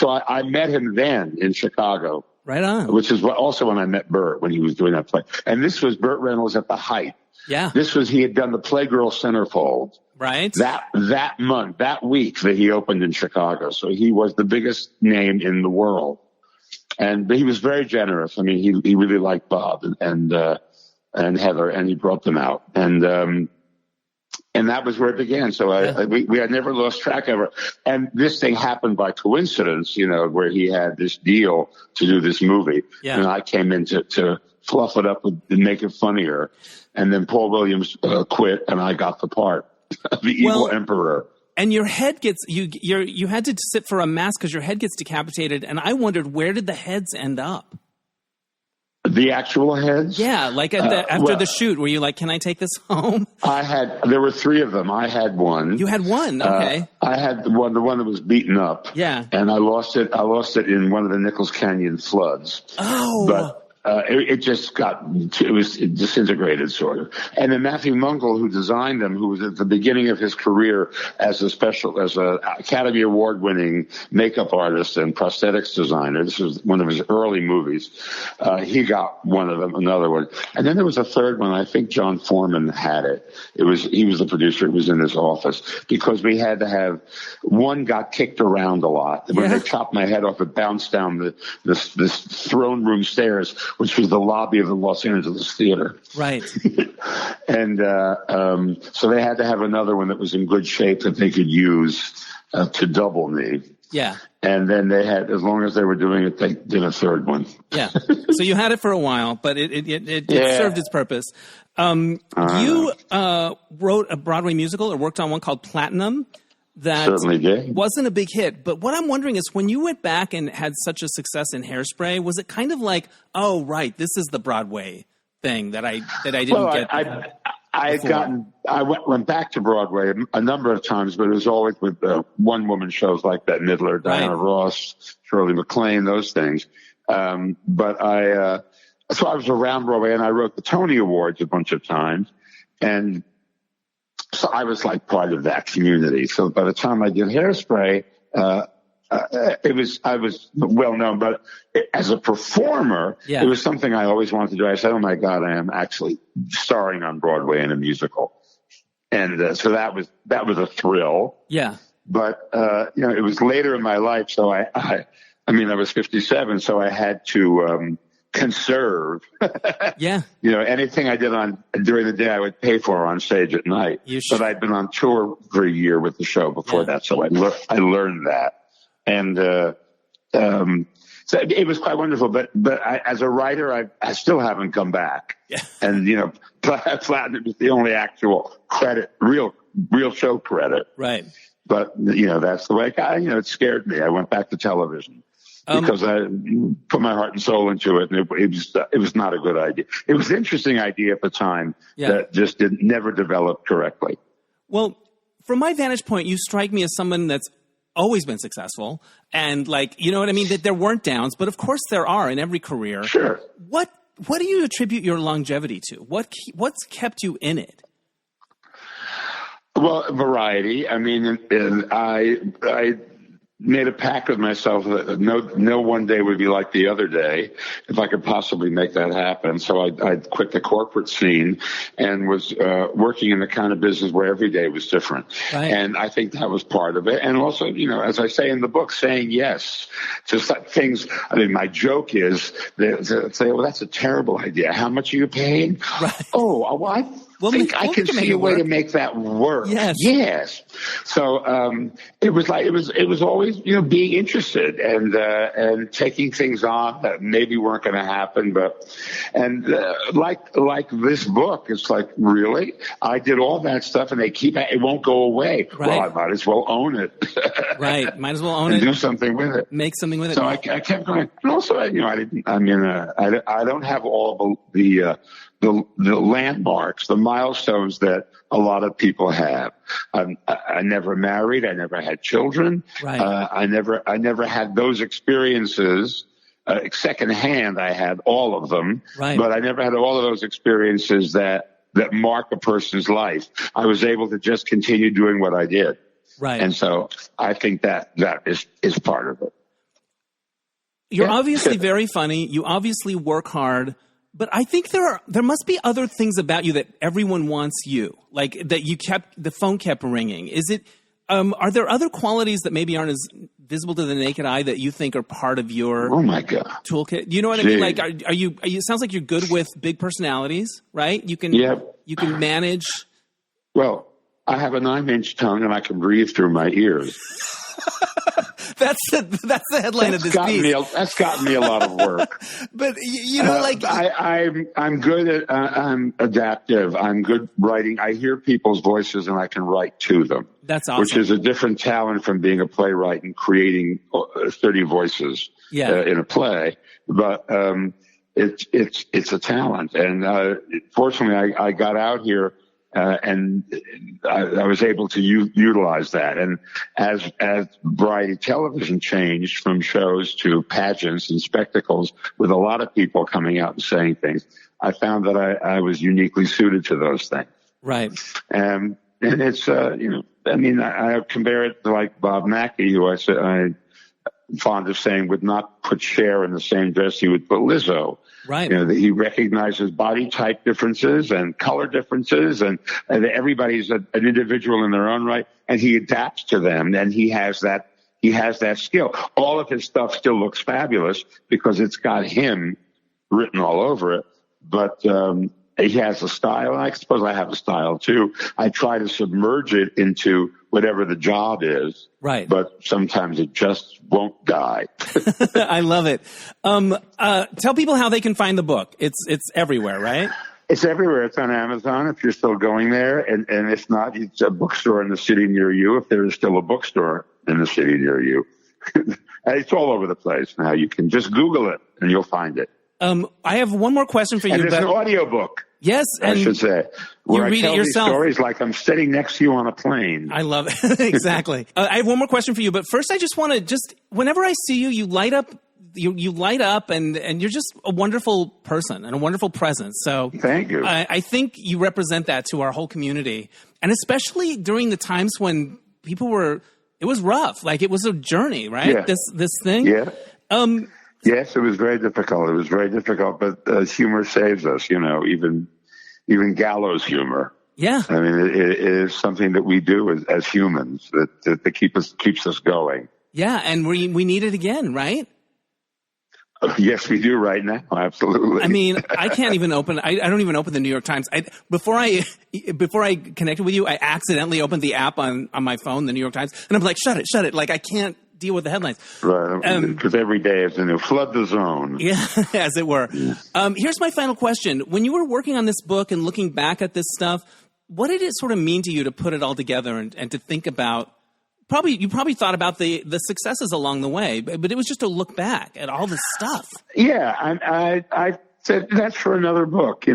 I met him then in Chicago. Right on. Which is also when I met Burt, when he was doing that play. And this was Burt Reynolds at the height. Yeah. He had done the Playgirl Centerfold. Right. That month, that week that he opened in Chicago. So he was the biggest name in the world. But he was very generous. I mean, he really liked Bob and Heather, and he brought them out. And that was where it began. So we had never lost track of it. And this thing happened by coincidence, where he had this deal to do this movie. Yeah. And I came in to fluff it up and make it funnier. And then Paul Williams quit, and I got the part of the evil emperor. And your head gets you had to sit for a mask because your head gets decapitated. And I wondered, where did the heads end up? The actual heads? Yeah, like after the shoot, were you like, "Can I take this home?" There were three of them. I had one. You had one, okay. I had the one that was beaten up. Yeah. And I lost it in one of the Nichols Canyon floods. Oh. But it was disintegrated sort of. And then Matthew Mungle, who designed them, who was at the beginning of his career as a Academy Award winning makeup artist and prosthetics designer. This was one of his early movies. He got one of them, another one. And then there was a third one. I think John Foreman had it. He was the producer. It was in his office because we had to have one got kicked around a lot. When they chopped my head off, it bounced down this throne room stairs, which was the lobby of the Los Angeles Theater. Right. And so they had to have another one that was in good shape that they could use to double me. Yeah. And then they had, as long as they were doing it, they did a third one. Yeah. So you had it for a while, but it served its purpose. You wrote a Broadway musical or worked on one called Platinum. That certainly did. Wasn't a big hit. But what I'm wondering is, when you went back and had such a success in Hairspray, was it kind of like, oh, right, this is the Broadway thing that I didn't get? I went back to Broadway a number of times, but it was always with one-woman shows like Bette Midler, Diana Ross, Shirley MacLaine, those things. So I was around Broadway, and I wrote the Tony Awards a bunch of times, and so I was like part of that community. So by the time I did Hairspray, I was well known, but as a performer, it was something I always wanted to do. I said, "Oh my God, I am actually starring on Broadway in a musical," and so that was a thrill. Yeah. But it was later in my life, so I was 57, so I had to conserve. Yeah. Anything I did during the day, I would pay for on stage at night. But I'd been on tour for a year with the show before that, so I learned that. And so it was quite wonderful. But as a writer, I still haven't come back. Yeah. And Platinum is the only actual real real show credit. Right. But, that's the way it scared me. I went back to television because I put my heart and soul into it, and it was not a good idea. It was an interesting idea at the time that just never developed correctly. Well, from my vantage point, you strike me as someone that's always been successful, and you know what I mean? That there weren't downs, but of course there are in every career. Sure. What do you attribute your longevity to? What's kept you in it? Well, variety. I mean, I made a pact with myself that no one day would be like the other day if I could possibly make that happen. So I quit the corporate scene and was working in the kind of business where every day was different. Right. And I think that was part of it. And also, as I say in the book, saying yes to things. I mean, my joke is they say, well, that's a terrible idea. How much are you paying? Right. Oh, well, I can see a way to make that work. Yes. So it was always being interested and taking things on that maybe weren't going to happen, like this book, it's like, really? I did all that stuff and it won't go away. Right. Well, I might as well own it. Right. Might as well own it. Do something with it. Make something with it. So I kept going. And also, I don't have all the landmarks, the milestones that a lot of people have. I never married. I never had children. Right. I never had those experiences. Secondhand, I had all of them. Right. But I never had all of those experiences that mark a person's life. I was able to just continue doing what I did. Right. And so I think that is part of it. You're obviously very funny. You obviously work hard. But I think there must be other things about you that everyone wants you, like that the phone kept ringing. Is it, are there other qualities that maybe aren't as visible to the naked eye that you think are part of your toolkit? You know what I mean? Like, are you, it sounds like you're good with big personalities, right? You can manage. Well, I have a 9-inch tongue and I can breathe through my ears. That's the headline of this piece. That's gotten me a lot of work. But I'm good at. I'm adaptive. I'm good writing. I hear people's voices and I can write to them. That's awesome. Which is a different talent from being a playwright and creating 30 voices in a play. But it's a talent. And fortunately, I got out here. And I was able to utilize that. And as variety television changed from shows to pageants and spectacles with a lot of people coming out and saying things, I found that I was uniquely suited to those things. Right. And it's, I compare it to like Bob Mackie, who I'm fond of saying would not put Cher in the same dress he would put Lizzo. Right. He recognizes body type differences and color differences, and everybody's an individual in their own right, and he adapts to them, and he has that skill. All of his stuff still looks fabulous because it's got him written all over it, but he has a style, and I suppose I have a style too. I try to submerge it into whatever the job is. Right. But sometimes it just won't die. I love it. Tell people how they can find the book. It's everywhere, right? It's everywhere. It's on Amazon if you're still going there. And if not, it's a bookstore in the city near you, if there is still a bookstore in the city near you. It's all over the place now. You can just Google it and you'll find it. I have one more question for you. And it's an audiobook. Yes. I should say. You read it yourself. These stories like I'm sitting next to you on a plane. I love it. Exactly. I have one more question for you, but first I just want to whenever I see you, you light up. You light up, and you're just a wonderful person and a wonderful presence. So thank you. I think you represent that to our whole community, and especially during the times when it was rough. Like it was a journey, right? Yeah. This thing. Yeah. Yes, it was very difficult. But humor saves us, even gallows humor. Yeah. I mean, it is something that we do as humans that keeps us going. Yeah, and we need it again, right? Yes, we do right now. Absolutely. I mean, I can't even open. I don't even open the New York Times. Before I connected with you, I accidentally opened the app on my phone, the New York Times, and I'm like, shut it. Like I can't deal with the headlines. Right. Because every day is a new flood the zone. Yeah, as it were. Yeah. Here's my final question. When you were working on this book and looking back at this stuff, what did it sort of mean to you to put it all together and to think about? You probably thought about the successes along the way, but it was just to look back at all this stuff. Yeah, I said that's for another book. I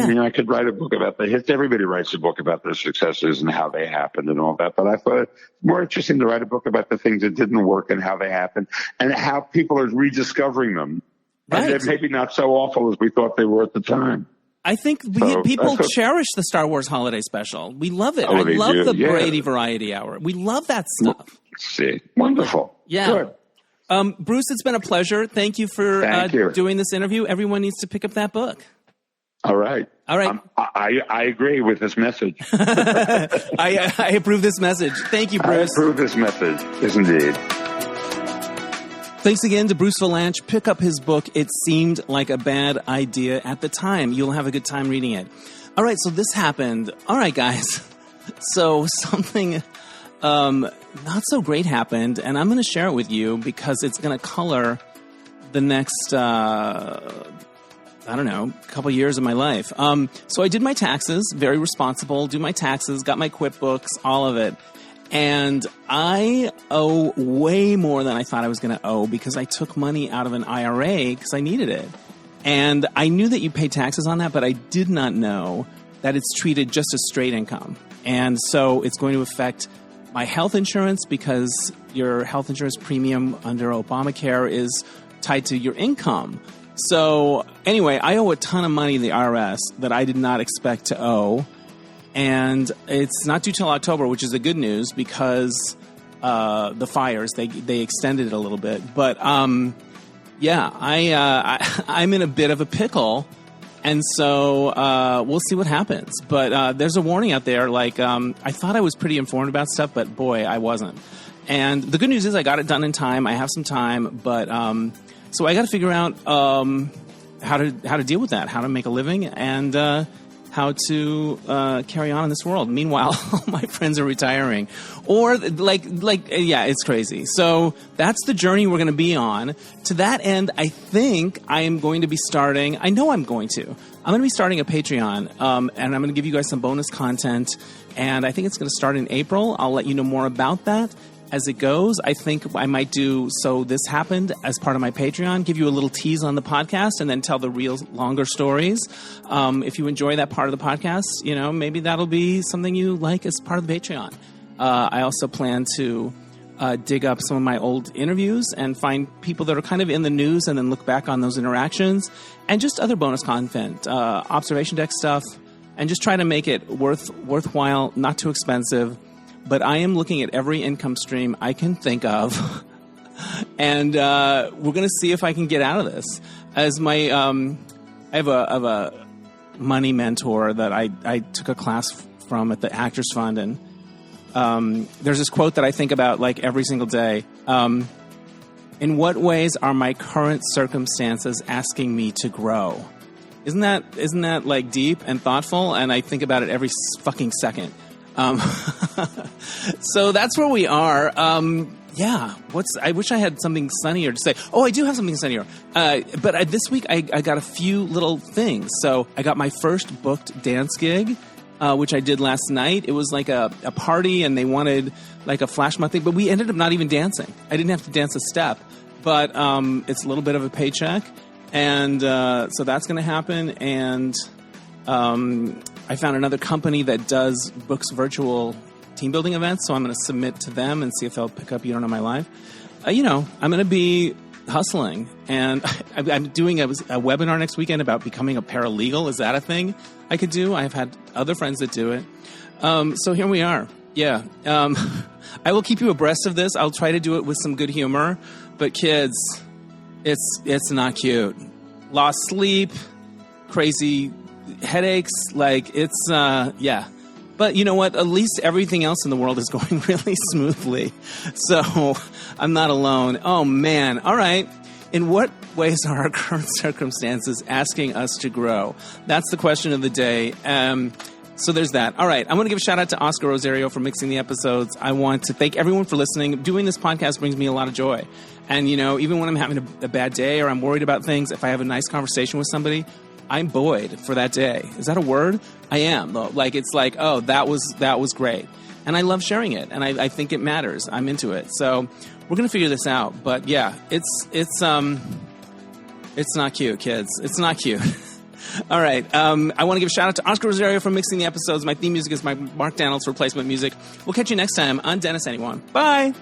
mean, I could write a book about the hits. Everybody writes a book about their successes and how they happened and all that. But I thought it's more interesting to write a book about the things that didn't work and how they happened and how people are rediscovering them. Right. And they're maybe not so awful as we thought they were at the time. I think people cherish the Star Wars Holiday Special. We love it. I love the Brady Variety Hour. We love that stuff. See, wonderful. Yeah. Good. Bruce, it's been a pleasure. Thank you for doing this interview. Everyone needs to pick up that book. All right. I agree with this message. I approve this message. Thank you, Bruce. I approve this message. Yes, indeed. Thanks again to Bruce Villanch. Pick up his book, It Seemed Like a Bad Idea at the Time. You'll have a good time reading it. All right, so this happened. All right, guys. So something not so great happened, and I'm going to share it with you because it's going to color the next, couple years of my life. So I did my taxes, very responsible, do my taxes, got my QuickBooks, all of it. And I owe way more than I thought I was going to owe because I took money out of an IRA because I needed it. And I knew that you pay taxes on that, but I did not know that it's treated just as straight income. And so it's going to affect my health insurance because your health insurance premium under Obamacare is tied to your income. So anyway, I owe a ton of money to the IRS that I did not expect to owe. And it's not due till October, which is the good news because the fires, they extended it a little bit. But I'm in a bit of a pickle, and so we'll see what happens. But there's a warning out there. I thought I was pretty informed about stuff, but boy, I wasn't. And the good news is I got it done in time. I have some time, but so I got to figure out how to deal with that, how to make a living, and how to carry on in this world. Meanwhile, all my friends are retiring. Or, it's crazy. So that's the journey we're going to be on. To that end, I think I am going to be starting, I know I'm going to be starting a Patreon, and I'm going to give you guys some bonus content, and I think it's going to start in April. I'll let you know more about that as it goes. I think I might do So This Happened as part of my Patreon, give you a little tease on the podcast, and then tell the real longer stories. If you enjoy that part of the podcast, maybe that'll be something you like as part of the Patreon. I also plan to dig up some of my old interviews and find people that are kind of in the news and then look back on those interactions and just other bonus content, observation deck stuff, and just try to make it worthwhile, not too expensive. But I am looking at every income stream I can think of, and we're going to see if I can get out of this. As I have a money mentor that I took a class from at the Actors Fund, and there's this quote that I think about every single day. In what ways are my current circumstances asking me to grow? Isn't that deep and thoughtful? And I think about it every fucking second. So that's where we are. I wish I had something sunnier to say. Oh, I do have something sunnier. But this week I got a few little things. So I got my first booked dance gig, which I did last night. It was like a party, and they wanted a flash mob thing, but we ended up not even dancing. I didn't have to dance a step, but it's a little bit of a paycheck, and so that's going to happen. And I found another company that books virtual team building events, so I'm going to submit to them and see if they'll pick up You Don't Know My Life. I'm going to be hustling, and I'm doing a webinar next weekend about becoming a paralegal. Is that a thing I could do? I've had other friends that do it. So here we are. Yeah. I will keep you abreast of this. I'll try to do it with some good humor, but kids, it's not cute. Lost sleep, crazy headaches, but you know what, at least everything else in the world is going really smoothly, so I'm not alone. Oh man. All right, in what ways are our current circumstances asking us to grow? That's the question of the day. So there's that. All right, I want to give a shout out to Oscar Rosario for mixing the episodes. I want to thank everyone for listening. Doing this podcast brings me a lot of joy, and even when I'm having a bad day or I'm worried about things, if I have a nice conversation with somebody, I'm buoyed for that day. Is that a word? I am. Like, it's like, oh, that was great. And I love sharing it. And I think it matters. I'm into it. So we're going to figure this out. But yeah, it's not cute, kids. It's not cute. All right. I want to give a shout out to Oscar Rosario for mixing the episodes. My theme music is my Mark Daniels replacement music. We'll catch you next time on Dennis Anyone. Bye.